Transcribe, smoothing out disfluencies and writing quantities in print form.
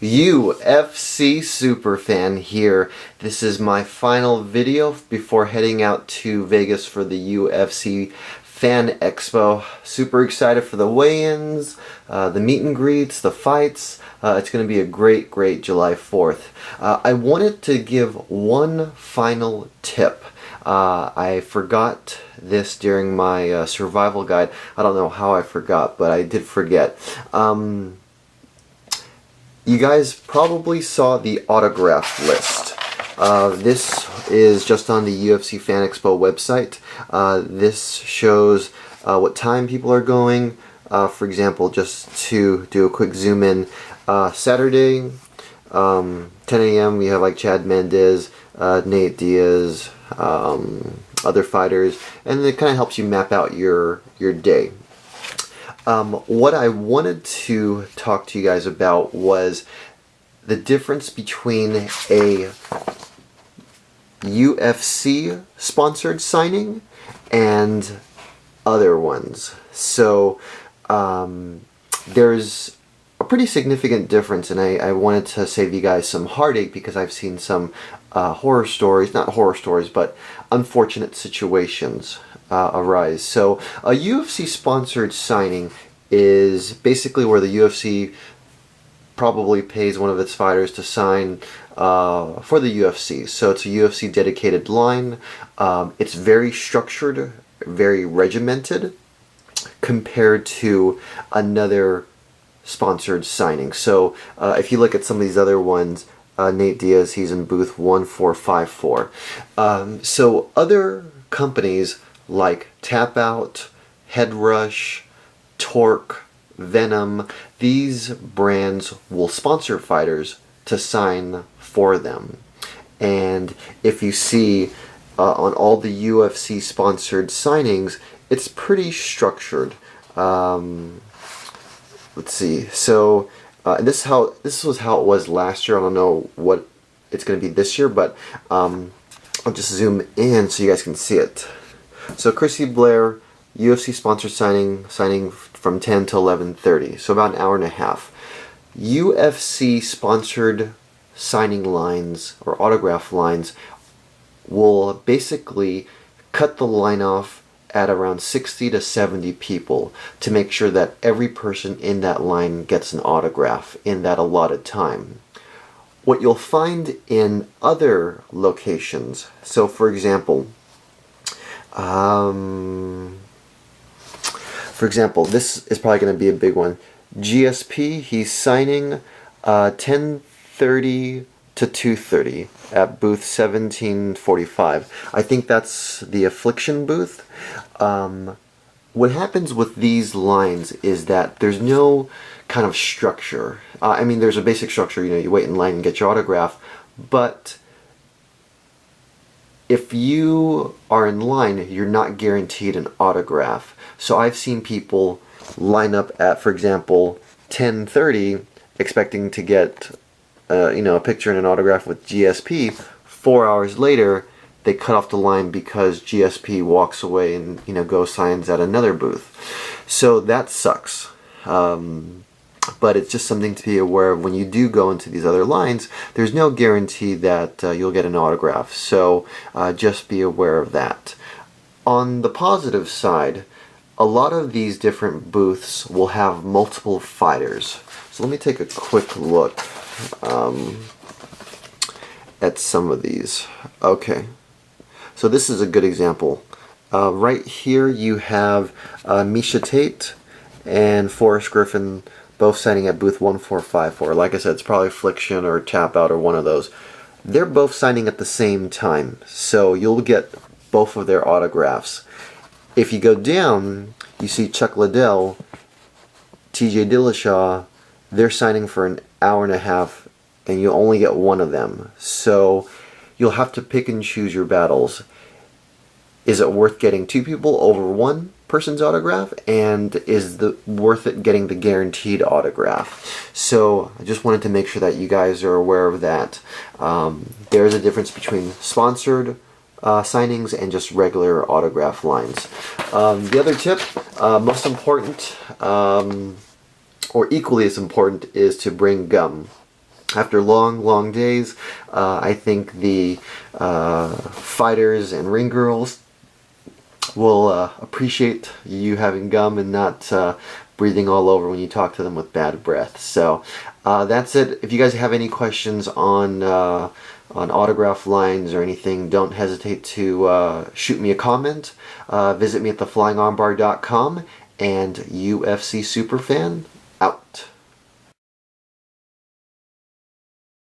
UFC superfan here. This is my final video before heading out to Vegas for the UFC Fan Expo. Super excited for the weigh-ins, the meet and greets, the fights. It's going to be a great July 4th. I wanted to give one final tip. I forgot this during my survival guide. I don't know how I forgot, but I did forget. You guys probably saw the autograph list. This is just on the UFC Fan Expo website. This shows what time people are going. For example, just to do a quick zoom in, Saturday, 10 a.m. we have like Chad Mendes, Nate Diaz, other fighters, and it kind of helps you map out your day. What I wanted to talk to you guys about was the difference between a UFC sponsored signing and other ones. So there's a pretty significant difference, and I wanted to save you guys some heartache because I've seen some horror stories, not horror stories, but unfortunate situations arise. So a UFC sponsored signing is basically where the UFC probably pays one of its fighters to sign for the UFC. So it's a UFC dedicated line. It's very structured, very regimented compared to another sponsored signing. So if you look at some of these other ones, Nate Diaz, he's in booth 1454. So other companies like Tap Out, Head Rush, Torque, Venom, these brands will sponsor fighters to sign for them. And if you see on all the UFC sponsored signings, it's pretty structured. Let's see. So this was how it was last year. I don't know what it's going to be this year, but I'll just zoom in so you guys can see it. So Chrissy Blair, UFC sponsored signing from 10 to 11:30, so about an hour and a half. UFC sponsored signing lines or autograph lines will basically cut the line off at around 60 to 70 people to make sure that every person in that line gets an autograph in that allotted time. What you'll find in other locations, so for example, this is probably going to be a big one. GSP, he's signing 10:30 to 2:30 at booth 1745. I think that's the Affliction booth. What happens with these lines is that there's no kind of structure. I mean, there's a basic structure, you wait in line and get your autograph, but if you are in line, you're not guaranteed an autograph. So I've seen people line up at, for example, 10:30, expecting to get a picture and an autograph with GSP. 4 hours later, they cut off the line because GSP walks away and go signs at another booth. So that sucks. But it's just something to be aware of when you do go into these other lines. There's no guarantee that you'll get an autograph, so just be aware of that. On the positive side, a lot of these different booths will have multiple fighters. So let me take a quick look at some of these. Okay, so this is a good example. Right here you have Miesha Tate and Forrest Griffin both signing at booth 1454. Like I said, it's probably Affliction or Tap Out or one of those. They're both signing at the same time, so you'll get both of their autographs. If you go down, you see Chuck Liddell, TJ Dillashaw, they're signing for an hour and a half, and you only get one of them. So you'll have to pick and choose your battles. Is it worth getting two people over one person's autograph, and is it worth it getting the guaranteed autograph? So I just wanted to make sure that you guys are aware of that. There's a difference between sponsored signings and just regular autograph lines. The other tip, most important, or equally as important, is to bring gum. After long days, I think the fighters and ring girls will appreciate you having gum and not breathing all over when you talk to them with bad breath. So that's it. If you guys have any questions on autograph lines or anything, don't hesitate to shoot me a comment. Visit me at theflyingarmbar.com, and UFC Superfan out.